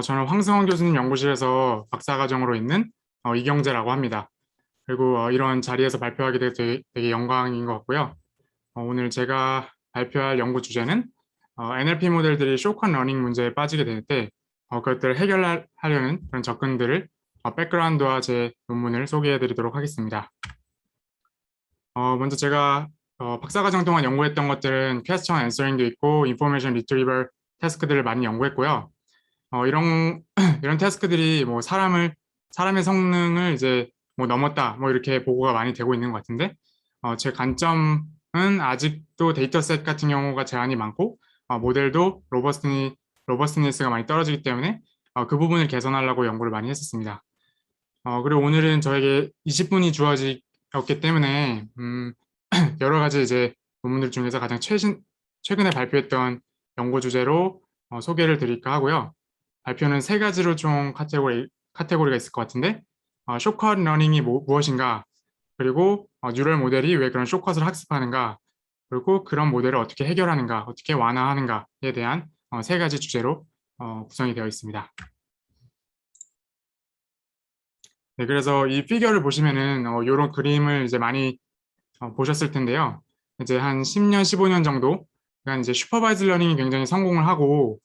저는 황승원 교수님 연구실에서 박사과정으로 있는 이경재라고 합니다. 그리고 이런 자리에서 발표하게 돼서 되게 영광인 것 같고요. 오늘 제가 발표할 연구 주제는 NLP 모델들이 쇼컨 러닝 문제에 빠지게 될 때 그것들을 해결하려는 그런 접근들을 백그라운드와 제 논문을 소개해 드리도록 하겠습니다. 먼저 제가 박사과정 동안 연구했던 것들은 퀘스천 앤서링도 있고 인포메이션 리트리버 태스크들을 많이 연구했고요. 이런 이런 태스크들이 뭐 사람의 성능을 이제 뭐 넘었다 뭐 이렇게 보고가 많이 되고 있는 것 같은데 제 관점은 아직도 데이터셋 같은 경우가 제한이 많고 모델도 로버스니스가 많이 떨어지기 때문에 그 부분을 개선하려고 연구를 많이 했었습니다. 그리고 오늘은 저에게 20분이 주어졌기 때문에 여러 가지 이제 논문들 중에서 가장 최근에 발표했던 연구 주제로 소개를 드릴까 하고요. 발표는 세 가지로 총 카테고리가 있을 것 같은데 쇼컷 러닝이 무엇인가, 그리고 뉴럴 모델이 왜 그런 쇼컷을 학습하는가, 그리고 그런 모델을 어떻게 해결하는가, 어떻게 완화하는가에 대한 세 가지 주제로 구성이 되어 있습니다. 네, 그래서 이 피겨를 보시면은 이런 그림을 이제 많이 보셨을 텐데요. 이제 한 10년, 15년 정도, 그러니까 이제 슈퍼바이즈 러닝이 굉장히 성공을 하고,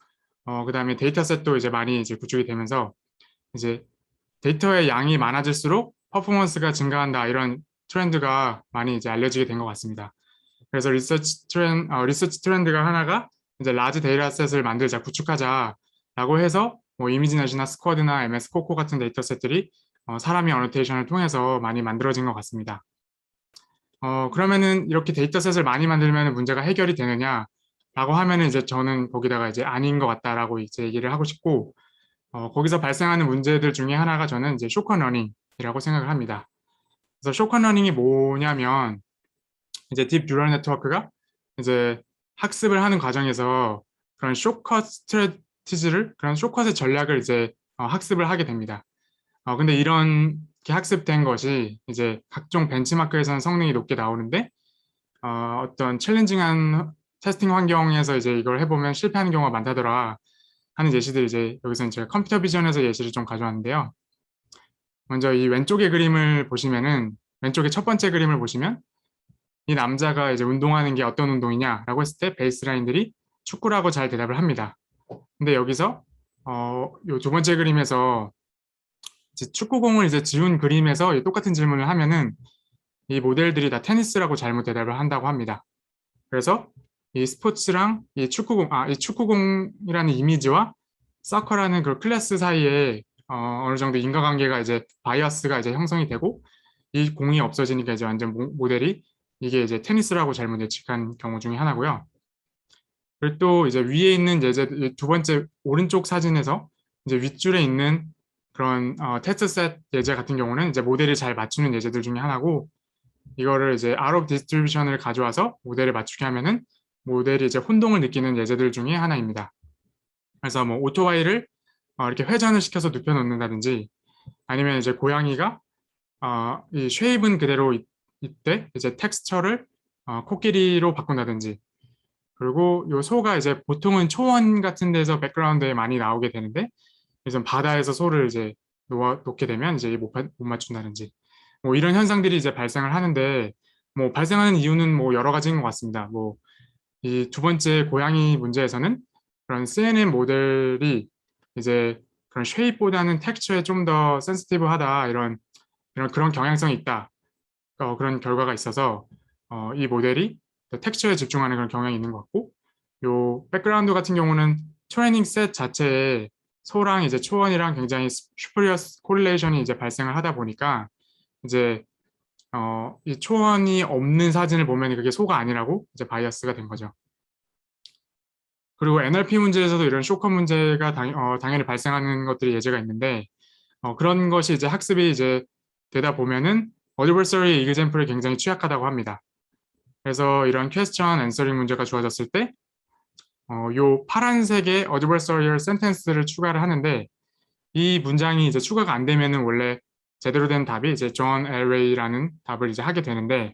그다음에 데이터셋도 이제 많이 이제 구축이 되면서 이제 데이터의 양이 많아질수록 퍼포먼스가 증가한다, 이런 트렌드가 많이 이제 알려지게 된 것 같습니다. 그래서 리서치 트렌드가 하나가 이제 라지 데이터셋을 만들자, 구축하자라고 해서 뭐 이미지넷이나 스쿼드나 MS 코코 같은 데이터셋들이 사람의 어노테이션을 통해서 많이 만들어진 것 같습니다. 그러면은 이렇게 데이터셋을 많이 만들면 문제가 해결이 되느냐라고 하면은 이제 저는 거기다가 이제 아닌 것 같다라고 이제 얘기를 하고 싶고, 거기서 발생하는 문제들 중에 하나가 저는 이제 쇼컨 러닝이라고 생각을 합니다. 그래서 쇼컨 러닝이 뭐냐면 이제 딥 뉴럴 네트워크가 이제 학습을 하는 과정에서 그런 쇼컷 스트래티지를, 그런 쇼컷의 전략을 이제 학습을 하게 됩니다. 근데 이런 게 학습된 것이 이제 각종 벤치마크에서는 성능이 높게 나오는데 어떤 챌린징한 테스팅 환경에서 이제 이걸 해보면 실패하는 경우가 많다더라 하는 예시들, 이제 여기서는 제가 컴퓨터 비전에서 예시를 좀 가져왔는데요. 먼저 이 왼쪽의 그림을 보시면은, 왼쪽의 첫 번째 그림을 보시면 이 남자가 이제 운동하는 게 어떤 운동이냐라고 했을 때 베이스라인들이 축구라고 잘 대답을 합니다. 근데 여기서 요 두 번째 그림에서 이제 축구공을 이제 지운 그림에서 똑같은 질문을 하면은 이 모델들이 다 테니스라고 잘못 대답을 한다고 합니다. 그래서 이 스포츠랑 이 축구공이라는 이미지와 서커라는 그 클래스 사이에 어느 정도 인과관계가 이제 바이어스가 이제 형성이 되고, 이 공이 없어지니까 이제 완전 모델이 이게 이제 테니스라고 잘못 예측한 경우 중에 하나고요. 그리고 또 이제 위에 있는 예제, 두 번째 오른쪽 사진에서 이제 윗줄에 있는 그런 테스트셋 예제 같은 경우는 이제 모델이 잘 맞추는 예제들 중에 하나고, 이거를 이제 out of distribution을 가져와서 모델을 맞추게 하면은 모델이 이제 혼동을 느끼는 예제들 중에 하나입니다. 그래서 뭐 오토바이를 이렇게 회전을 시켜서 눕혀 놓는다든지, 아니면 이제 고양이가 이 쉐입은 그대로 있대 이제 텍스처를 코끼리로 바꾼다든지, 그리고 요 소가 이제 보통은 초원 같은 데서 백그라운드에 많이 나오게 되는데, 그래서 바다에서 소를 이제 놓게 되면 이제 못 맞춘다든지, 뭐 이런 현상들이 이제 발생을 하는데, 뭐 발생하는 이유는 뭐 여러 가지인 것 같습니다. 뭐 이 두 번째 고양이 문제에서는 그런 CNN 모델이 이제 그런 쉐입보다는 텍스처에 좀 더 센시티브하다, 이런 그런 경향성이 있다, 그런 결과가 있어서 이 모델이 텍스처에 집중하는 그런 경향이 있는 것 같고, 요 백그라운드 같은 경우는 트레이닝 셋 자체에 소랑 이제 초원이랑 굉장히 슈퍼리어스 코릴레이션이 이제 발생을 하다 보니까 이제 이 초원이 없는 사진을 보면 그게 소가 아니라고 이제 바이어스가 된 거죠. 그리고 NLP 문제에서도 이런 쇼컷 문제가 당연히 발생하는 것들이 예제가 있는데, 그런 것이 이제 학습이 이제 되다 보면은 어드버서리 이그젬플에 굉장히 취약하다고 합니다. 그래서 이런 퀘스천 앤서링 문제가 주어졌을 때 요 파란색의 adversarial sentence를 추가를 하는데, 이 문장이 이제 추가가 안 되면은 원래 제대로 된 답이 이제 John Elway라는 답을 이제 하게 되는데,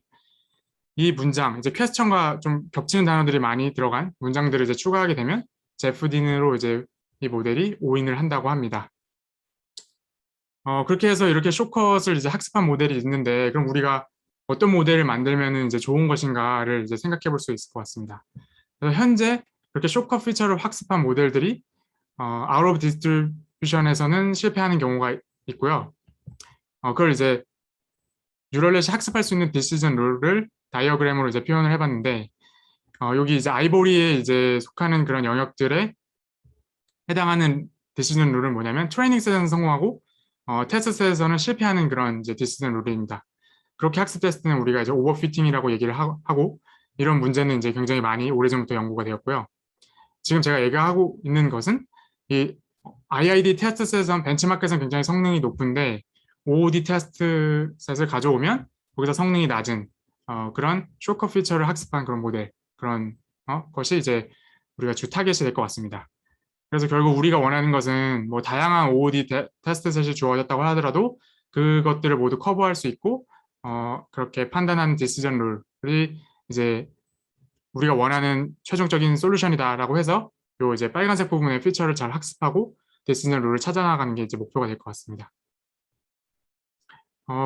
이 문장 이제 퀘스천과 좀 겹치는 단어들이 많이 들어간 문장들을 이제 추가하게 되면 제프 딘으로 이제 이 모델이 오인을 한다고 합니다. 그렇게 해서 이렇게 숏컷을 이제 학습한 모델이 있는데, 그럼 우리가 어떤 모델을 만들면 이제 좋은 것인가를 이제 생각해 볼 수 있을 것 같습니다. 그래서 현재 그렇게 숏컷 피처를 학습한 모델들이 out of distribution에서는 실패하는 경우가 있고요. 그걸 이제 뉴럴넷이 학습할 수 있는 디시전 룰을 다이어그램으로 이제 표현을 해봤는데, 여기 이제 아이보리에 이제 속하는 그런 영역들에 해당하는 디시전 룰은 뭐냐면 트레이닝 셋에서는 성공하고 테스트 셋에서는 실패하는 그런 이제 디시전 룰입니다. 그렇게 학습됐을 때는 우리가 이제 오버피팅이라고 얘기를 하고 이런 문제는 이제 굉장히 많이 오래전부터 연구가 되었고요. 지금 제가 얘기하고 있는 것은 이 IID 테스트 셋은 벤치마크에서는 굉장히 성능이 높은데 OOD 테스트 셋을 가져오면 거기서 성능이 낮은 그런 쇼커 피처를 학습한 그런 모델 그런 것이 이제 우리가 주 타겟이 될 것 같습니다. 그래서 결국 우리가 원하는 것은 뭐 다양한 OOD 테스트 셋이 주어졌다고 하더라도 그것들을 모두 커버할 수 있고 그렇게 판단하는 디시전 룰이 이제 우리가 원하는 최종적인 솔루션이다라고 해서 요 이제 빨간색 부분의 피처를 잘 학습하고 디시전 룰을 찾아나가는 게 이제 목표가 될 것 같습니다.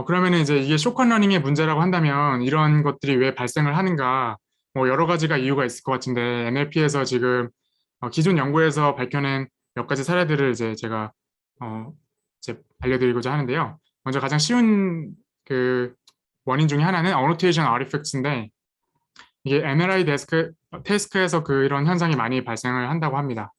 그러면 이제 이게 쇼컨 러닝의 문제라고 한다면 이런 것들이 왜 발생을 하는가 뭐 여러 가지가 이유가 있을 것 같은데 NLP에서 지금 기존 연구에서 밝혀낸 몇 가지 사례들을 이제 제가 이제 알려드리고자 하는데요. 먼저 가장 쉬운 그 원인 중에 하나는 annotation artifacts인데 이게 MRI 태스크에서 그런 현상이 많이 발생을 한다고 합니다.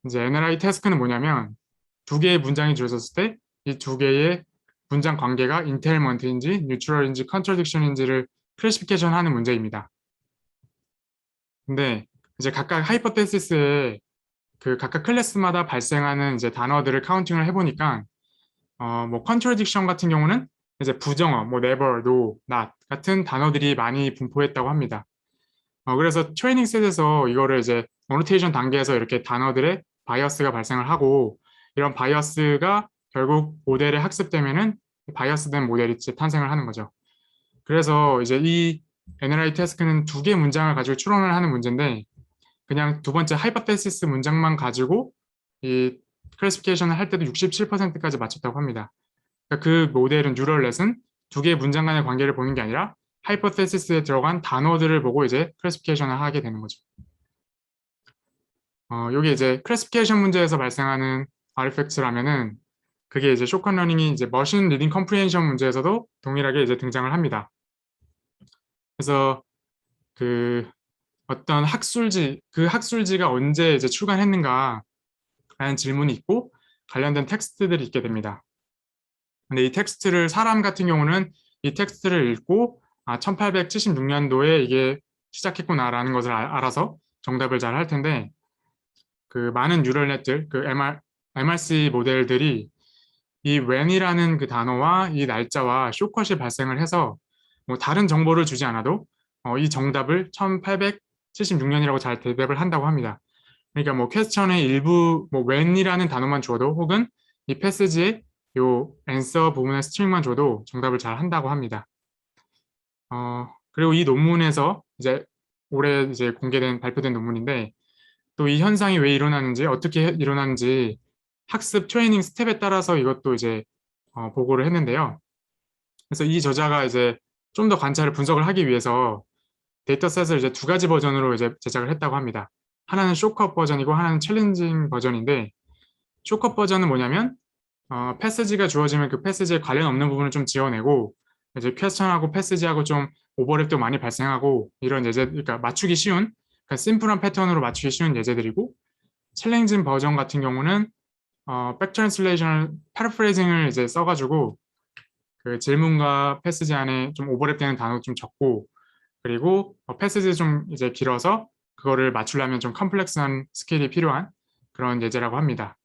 이제 MRI 태스크는 뭐냐면 두 개의 문장이 주어졌을 때 이 두 개의 문장 관계가 인테일먼트인지 뉴트럴인지 컨트러딕션인지를 클래시피케이션 하는 문제입니다. 근데 이제 각각 하이퍼테시스에 그 각각 클래스마다 발생하는 이제 단어들을 카운팅을 해보니까 뭐 컨트러딕션 같은 경우는 이제 부정어, 뭐 never, no, not 같은 단어들이 많이 분포했다고 합니다. 그래서 트레이닝 셋에서 이거를 이제 어노테이션 단계에서 이렇게 단어들의 바이어스가 발생을 하고 이런 바이어스가 결국 모델에 학습되면은 바이어스된 모델이 이제 탄생을 하는 거죠. 그래서 이제 이 NLI 태스크는 두 개의 문장을 가지고 추론을 하는 문제인데 그냥 두 번째 하이퍼테시스 문장만 가지고 이 클래시피케이션을 할 때도 67%까지 맞췄다고 합니다. 그러니까 그 모델은 뉴럴넷은 두 개의 문장 간의 관계를 보는 게 아니라 하이퍼테시스에 들어간 단어들을 보고 이제 클래시피케이션을 하게 되는 거죠. 요게 이제 클래시피케이션 문제에서 발생하는 아르팩트라면은 그게 이제 쇼컨 러닝이 이제 머신 리딩 컴프리hen션 문제에서도 동일하게 이제 등장을 합니다. 그래서 그 어떤 학술지, 그 학술지가 언제 이제 출간했는가 라는 질문이 있고 관련된 텍스트들이 있게 됩니다. 근데 이 텍스트를 사람 같은 경우는 이 텍스트를 읽고 1876년도에 이게 시작했구나라는 것을 알아서 정답을 잘 할 텐데 그 많은 뉴럴넷들, 그 MRC 모델들이 이 when이라는 그 단어와 이 날짜와 쇼컷이 발생을 해서 뭐 다른 정보를 주지 않아도 이 정답을 1876년이라고 잘 대답을 한다고 합니다. 그러니까 뭐 퀘스천의 일부 뭐 when이라는 단어만 줘도 혹은 이 패스지의 요 answer 부분의 스트링만 줘도 정답을 잘 한다고 합니다. 그리고 이 논문에서 이제 올해 이제 공개된 발표된 논문인데 또 이 현상이 왜 일어나는지 어떻게 일어나는지 학습 트레이닝 스텝에 따라서 이것도 이제 보고를 했는데요. 그래서 이 저자가 이제 좀 더 관찰을 분석을 하기 위해서 데이터셋을 이제 두 가지 버전으로 이제 제작을 했다고 합니다. 하나는 쇼컷 버전이고 하나는 챌린징 버전인데 쇼컷 버전은 뭐냐면 패스지가 주어지면 그 패스지에 관련 없는 부분을 좀 지워내고 이제 퀘스천하고 패스지하고 좀 오버랩도 많이 발생하고 이런 예제, 그러니까 맞추기 쉬운, 그러니까 심플한 패턴으로 맞추기 쉬운 예제들이고 챌린징 버전 같은 경우는 백트랜슬레이션을 패러프레이징을 이제 써가지고 그 질문과 패스지 안에 좀 오버랩되는 단어도 좀 적고 그리고 패스지 좀 이제 길어서 그거를 맞추려면 좀 컴플렉스한 스킬이 필요한 그런 예제라고 합니다.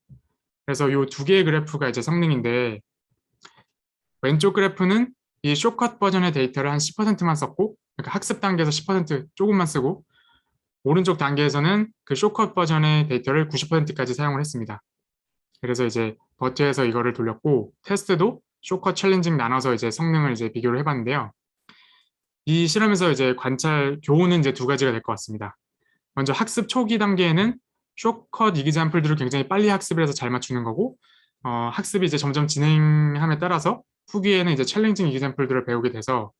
그래서 이 두 개의 그래프가 이제 성능인데 왼쪽 그래프는 이 쇼컷 버전의 데이터를 한 10%만 썼고 그러니까 학습 단계에서 10% 조금만 쓰고 오른쪽 단계에서는 그 쇼컷 버전의 데이터를 90%까지 사용을 했습니다. 그래서 이제 버트에서 이거를 돌렸고 테스트도 쇼컷 챌린징 나눠서 이제 성능을 이제 비교를 해봤는데요. 이 실험에서 이제 관찰 교훈은 이제 두 가지가 될 것 같습니다. 먼저 학습 초기 단계에는 쇼컷 이기젬플들을 굉장히 빨리 학습을 해서 잘 맞추는 거고, 학습이 이제 점점 진행함에 따라서 후기에는 이제 챌린징 이기젬플들을 배우게 돼서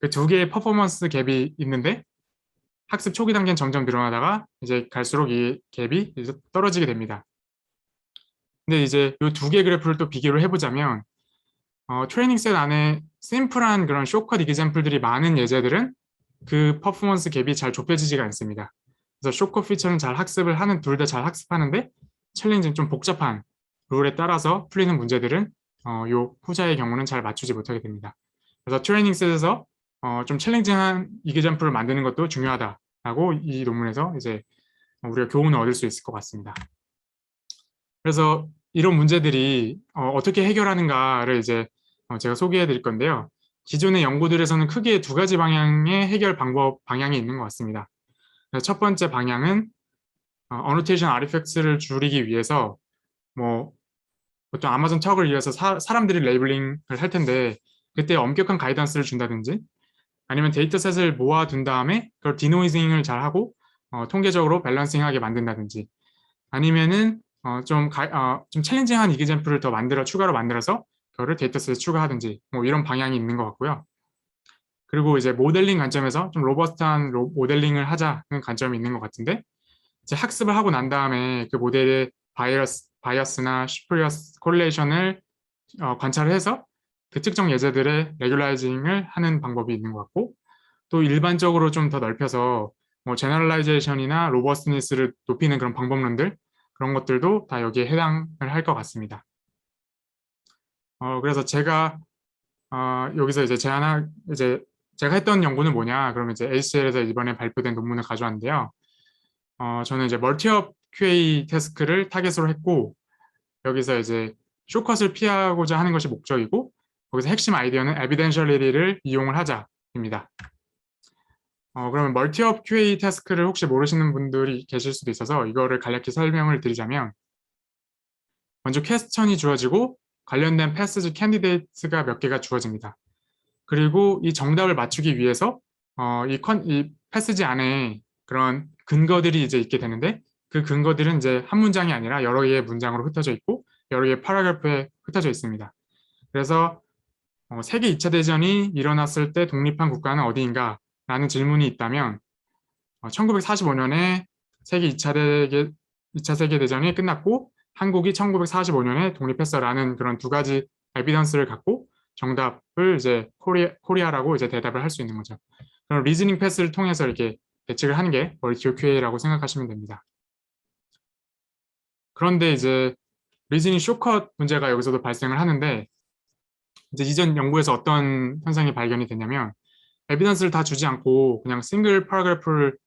그 두 개의 퍼포먼스 갭이 있는데 학습 초기 단계는 점점 늘어나다가 이제 갈수록 이 갭이 이제 떨어지게 됩니다. 근데 이제 이 두 개의 그래프를 또 비교를 해보자면 트레이닝 셋 안에 심플한 그런 쇼컷 이기젬플들이 많은 예제들은 그 퍼포먼스 갭이 잘 좁혀지지가 않습니다. 그래서 쇼컷 피처는 잘 학습을 하는, 둘 다 잘 학습하는데 챌린징 좀 복잡한 룰에 따라서 풀리는 문제들은 요 후자의 경우는 잘 맞추지 못하게 됩니다. 그래서 트레이닝 셋에서 좀 챌린징한 이기젬플을 만드는 것도 중요하다라고 이 논문에서 이제 우리가 교훈을 얻을 수 있을 것 같습니다. 그래서 이런 문제들이 어떻게 해결하는가를 이제 제가 소개해 드릴 건데요. 기존의 연구들에서는 크게 두 가지 방향의 해결 방향이 있는 것 같습니다. 첫 번째 방향은 어노테이션 아티팩트를 줄이기 위해서 뭐 보통 아마존 턱을 이어서 사람들이 레이블링을 할 텐데 그때 엄격한 가이던스를 준다든지 아니면 데이터셋을 모아둔 다음에 그걸 디노이징을 잘 하고 통계적으로 밸런싱하게 만든다든지 아니면은 좀 챌린징한 이기젬플을 더 추가로 만들어서 그거를 데이터셋에 추가하든지 뭐 이런 방향이 있는 것 같고요. 그리고 이제 모델링 관점에서 좀 로버스트한 모델링을 하자는 관점이 있는 것 같은데 이제 학습을 하고 난 다음에 그 모델의 바이어스나 슈퍼리어스 콜레이션을 관찰해서 그 특정 예제들의 레귤라이징을 하는 방법이 있는 것 같고 또 일반적으로 좀 더 넓혀서 뭐 제너럴라이제이션이나 로버스트니스를 높이는 그런 방법론들 그런 것들도 다 여기에 해당을 할 것 같습니다. 그래서 제가 여기서 이제 제가 했던 연구는 뭐냐 그러면 이제 ACL에서 이번에 발표된 논문을 가져왔는데요. 저는 이제 멀티업 QA 태스크를 타겟으로 했고 여기서 이제 쇼컷을 피하고자 하는 것이 목적이고 거기서 핵심 아이디어는 에비덴셜리티를 이용을 하자입니다. 그러면 멀티업 QA 태스크를 혹시 모르시는 분들이 계실 수도 있어서 이거를 간략히 설명을 드리자면 먼저 퀘스천이 주어지고 관련된 패스지 캔디데이트가 몇 개가 주어집니다. 그리고 이 정답을 맞추기 위해서 이 패스지 안에 그런 근거들이 이제 있게 되는데 그 근거들은 이제 한 문장이 아니라 여러 개의 문장으로 흩어져 있고 여러 개의 파라그래프에 흩어져 있습니다. 그래서 세계 2차 대전이 일어났을 때 독립한 국가는 어디인가 라는 질문이 있다면 1945년에 세계 2차 세계대전이 끝났고 한국이 1945년에 독립했어라는 그런 두 가지 에비던스를 갖고 정답을 이제 코리아라고 이제 대답을 할 수 있는 거죠. 그럼 리즈닝 패스를 통해서 이렇게 예측을 하는 게 멀티오 QA라고 생각하시면 됩니다. 그런데 이제 리즈닝 쇼컷 문제가 여기서도 발생을 하는데 이제 이전 연구에서 어떤 현상이 발견이 됐냐면 에비던스를 다 주지 않고 그냥 싱글 파라그래프를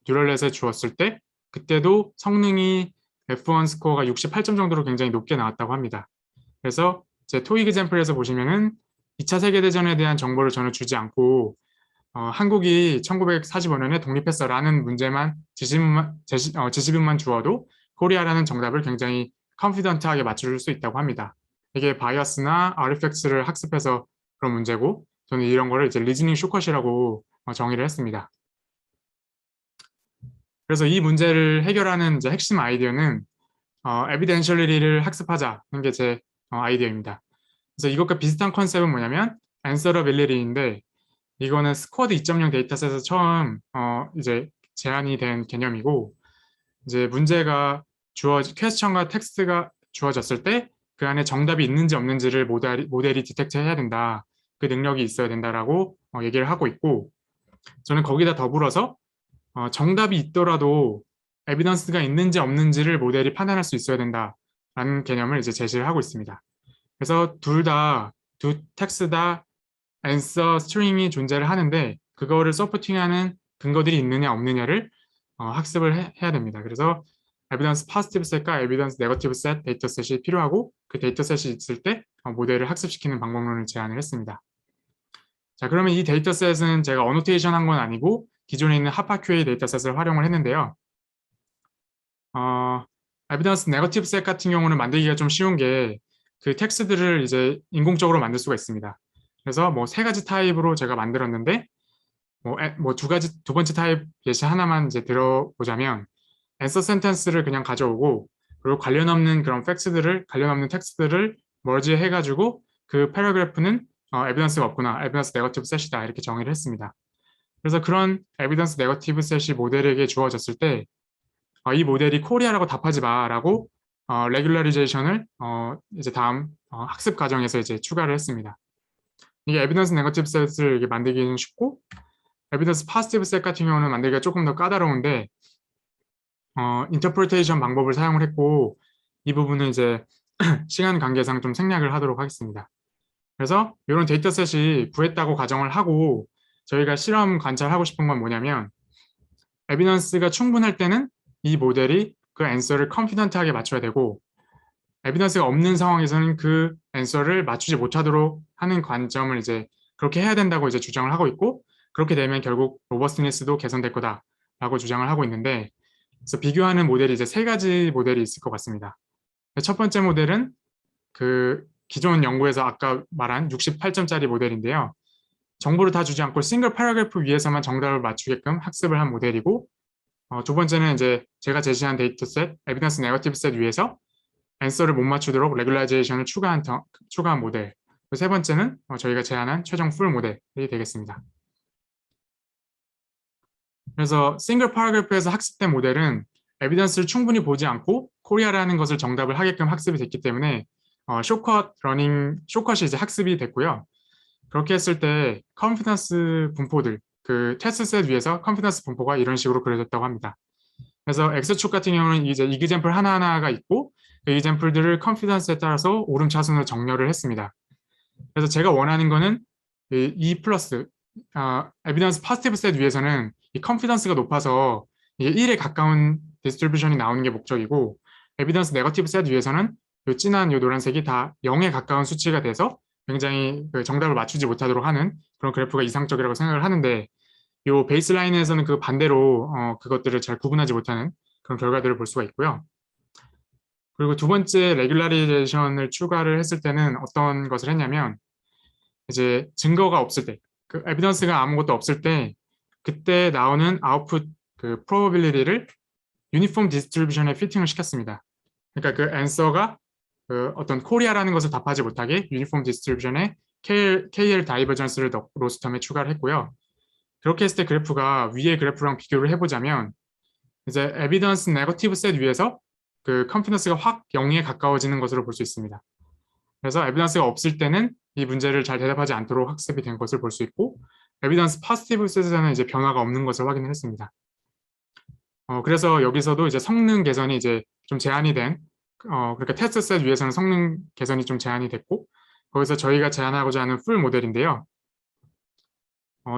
뉴럴넷에 주었을 때 그때도 성능이 F1 스코어가 68점 정도로 굉장히 높게 나왔다고 합니다. 그래서 제 토익 example에서 보시면은 2차 세계대전에 대한 정보를 전혀 주지 않고 한국이 1945년에 독립했어라는 문제만 지시문만 주어도 코리아라는 정답을 굉장히 컨피던트하게 맞출 수 있다고 합니다. 이게 바이어스나 아티팩트를 학습해서 그런 문제고 저는 이런 거를 이제 리즈닝 쇼컷이라고 정의를 했습니다. 그래서 이 문제를 해결하는 이제 핵심 아이디어는 에비덴셜리티를 학습하자는 게 제 아이디어입니다. 그래서 이것과 비슷한 컨셉은 뭐냐면 앤서러빌리티인데 이거는 스쿼드 2.0 데이터셋에서 처음 이제 제안이 된 개념이고 이제 문제가 퀘스천과 텍스트가 주어졌을 때 그 안에 정답이 있는지 없는지를 모델이 디텍트 해야 된다. 그 능력이 있어야 된다라고 얘기를 하고 있고 저는 거기다 더불어서 정답이 있더라도 에비던스가 있는지 없는지를 모델이 판단할 수 있어야 된다라는 개념을 이제 제시를 하고 있습니다. 그래서 두 텍스트 다 answer string이 존재를 하는데 그거를 서포팅하는 근거들이 있느냐 없느냐를 학습을 해야 됩니다. 그래서 에비던스 파지티브 셋과 에비던스 네거티브 셋 데이터셋이 필요하고 그 데이터셋이 있을 때 모델을 학습시키는 방법론을 제안을 했습니다. 자, 그러면 이 데이터셋은 제가 어노테이션 한 건 아니고 기존에 있는 하파QA 데이터셋을 활용을 했는데요. 에비던스 네거티브 셋 같은 경우는 만들기가 좀 쉬운 게 그 텍스트들을 이제 인공적으로 만들 수가 있습니다. 그래서 뭐 세 가지 타입으로 제가 만들었는데 두 번째 타입 예시 하나만 이제 들어보자면 answer sentence를 그냥 가져오고 그리고 관련 없는 그런 관련 없는 텍스트들을 머지 해가지고 그 패러그래프는 에비던스가 없구나, 에비던스 네거티브 셋이다 이렇게 정의를 했습니다. 그래서 그런 에비던스 네거티브 셋이 모델에게 주어졌을 때 이 모델이 코리아라고 답하지 마라고 레귤러리제이션을 이제 다음 학습 과정에서 이제 추가를 했습니다. 이게 에비던스 네거티브 셋을 이게 만들기는 쉽고 에비던스 파지티브 셋 같은 경우는 만들기가 조금 더 까다로운데 인터프리테이션 방법을 사용을 했고 이 부분은 이제 시간 관계상 좀 생략을 하도록 하겠습니다. 그래서 이런 데이터셋이 구했다고 가정을 하고 저희가 실험 관찰하고 싶은 건 뭐냐면 에비던스가 충분할 때는 이 모델이 그 앤서를 컨피던트하게 맞춰야 되고 에비던스가 없는 상황에서는 그 앤서를 맞추지 못하도록 하는 관점을 이제 그렇게 해야 된다고 이제 주장을 하고 있고 그렇게 되면 결국 로버스티니스도 개선될 거다라고 주장을 하고 있는데 그래서 비교하는 모델이 이제 세 가지 모델이 있을 것 같습니다. 첫 번째 모델은 그 기존 연구에서 아까 말한 68점짜리 모델인데요. 정보를 다 주지 않고 싱글 패러그래프 위에서만 정답을 맞추게끔 학습을 한 모델이고 두 번째는 이제 제가 제시한 데이터셋, 에비던스 네거티브 셋 위에서 앤서를 못 맞추도록 레귤라이제이션을 추가한 모델. 세 번째는 저희가 제안한 최종 풀 모델이 되겠습니다. 그래서 싱글 패러그래프에서 학습된 모델은 에비던스를 충분히 보지 않고 코리아라는 것을 정답을 하게끔 학습이 됐기 때문에 쇼컷이 이제 학습이 됐고요. 그렇게 했을 때 컨피던스 분포들, 그 테스트 셋 위에서 컨피던스 분포가 이런 식으로 그려졌다고 합니다. 그래서 X축 같은 경우는 이제 이그젠플 하나하나가 있고 그 이그젠플들을 컨피던스에 따라서 오름차순으로 정렬을 했습니다. 그래서 제가 원하는 거는 이 플러스 에비던스 파지티브 셋 위에서는 이 컨피던스가 높아서 이게 1에 가까운 디스트리뷰션이 나오는 게 목적이고 에비던스 네거티브 셋 위에서는 이 진한 이 노란색이 다 0에 가까운 수치가 돼서 굉장히 그 정답을 맞추지 못하도록 하는 그런 그래프가 이상적이라고 생각을 하는데 이 베이스라인에서는 그 반대로 그것들을 잘 구분하지 못하는 그런 결과들을 볼 수가 있고요. 그리고 두 번째 레귤라리제이션을 추가를 했을 때는 어떤 것을 했냐면 이제 증거가 없을 때, 그 에비던스가 아무것도 없을 때 그때 나오는 아웃풋 그 프로버빌리티를 유니폼 디스트리뷰션에 피팅을 시켰습니다. 그러니까 그 앤서가 그 어떤 코리아라는 것을 답하지 못하게 유니폼 디스트리뷰션에 KL 다이버전스를 로스텀에 추가를 했고요. 그렇게 했을 때 그래프가 위의 그래프랑 비교를 해보자면 이제 에비던스 네거티브 셋 위에서 그 컨피던스가 확 0에 가까워지는 것으로 볼 수 있습니다. 그래서 에비던스가 없을 때는 이 문제를 잘 대답하지 않도록 학습이 된 것을 볼 수 있고 에비던스 파지티브 셋에서는 이제 변화가 없는 것을 확인을 했습니다. 그래서 여기서도 이제 성능 개선이 이제 좀 제한이 된 그러니까 테스트 셋 위에서는 성능 개선이 좀 제한이 됐고 거기서 저희가 제안하고자 하는 풀 모델인데요.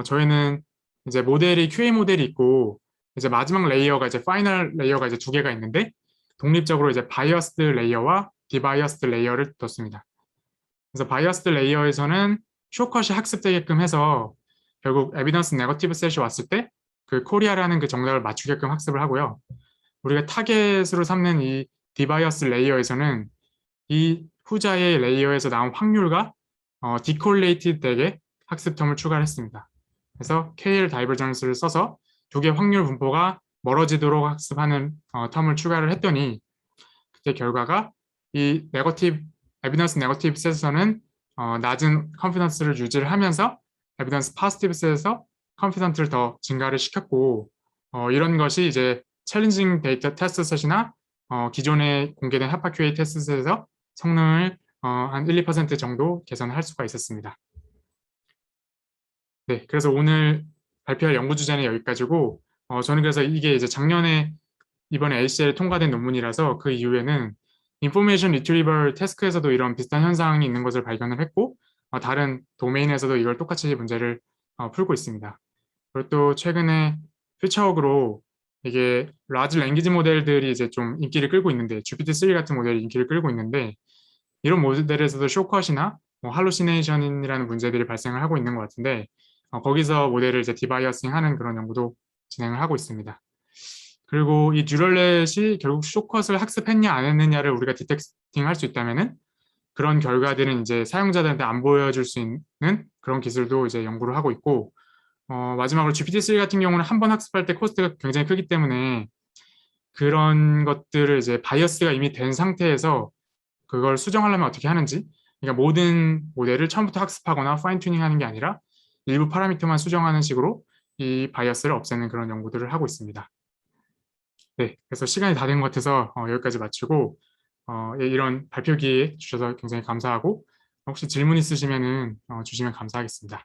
저희는 이제 모델이 QA 모델이 있고 이제 마지막 레이어가 이제 파이널 레이어가 이제 두 개가 있는데 독립적으로 이제 바이어스드 레이어와 디바이어스드 레이어를 뒀습니다. 그래서 바이어스드 레이어에서는 쇼컷이 학습되게끔 해서 결국 에비던스 네거티브 셋이 왔을 때 그 코리아라는 그 정답을 맞추게끔 학습을 하고요. 우리가 타겟으로 삼는 이 디바이어스 레이어에서는 이 후자의 레이어에서 나온 확률과 디콜레이티드 되게 학습 텀을 추가를 했습니다. 그래서 KL 다이버전스를 써서 두 개 확률 분포가 멀어지도록 학습하는 텀을 추가를 했더니 그때 결과가 이 에비던스 네거티브 셋에서는 낮은 컨피던스를 유지를 하면서 에비던스 파지티브 셋에서 컨피던스를 더 증가를 시켰고 이런 것이 이제 챌린징 데이터 테스트 셋이나 기존에 공개된 하파 QA 테스트 셋에서 성능을 한 1, 2% 정도 개선할 수가 있었습니다. 네, 그래서 오늘 발표할 연구 주제는 여기까지고 저는 그래서 이게 이제 작년에 이번에 ACL에 통과된 논문이라서 그 이후에는 인포메이션 리트리버 태스크에서도 이런 비슷한 현상이 있는 것을 발견을 했고 다른 도메인에서도 이걸 똑같이 문제를 풀고 있습니다. 그리고 또 최근에 퓨처웍으로 이게 라지 랭귀지 모델들이 이제 좀 인기를 끌고 있는데 GPT-3 같은 모델이 인기를 끌고 있는데 이런 모델에서도 쇼컷이나 뭐 할루시네이션이라는 문제들이 발생을 하고 있는 것 같은데 거기서 모델을 이제 디바이어싱하는 그런 연구도 진행을 하고 있습니다. 그리고 이 뉴럴넷이 결국 쇼컷을 학습했냐 안 했느냐를 우리가 디텍팅할 수 있다면은 그런 결과들은 이제 사용자들한테 안 보여줄 수 있는 그런 기술도 이제 연구를 하고 있고 마지막으로 GPT-3 같은 경우는 한 번 학습할 때 코스트가 굉장히 크기 때문에 그런 것들을 이제 바이어스가 이미 된 상태에서 그걸 수정하려면 어떻게 하는지, 그러니까 모든 모델을 처음부터 학습하거나 파인 튜닝하는 게 아니라 일부 파라미터만 수정하는 식으로 이 바이어스를 없애는 그런 연구들을 하고 있습니다. 네, 그래서 시간이 다 된 것 같아서 여기까지 마치고 예, 이런 발표 기회 주셔서 굉장히 감사하고 혹시 질문 있으시면은 주시면 감사하겠습니다.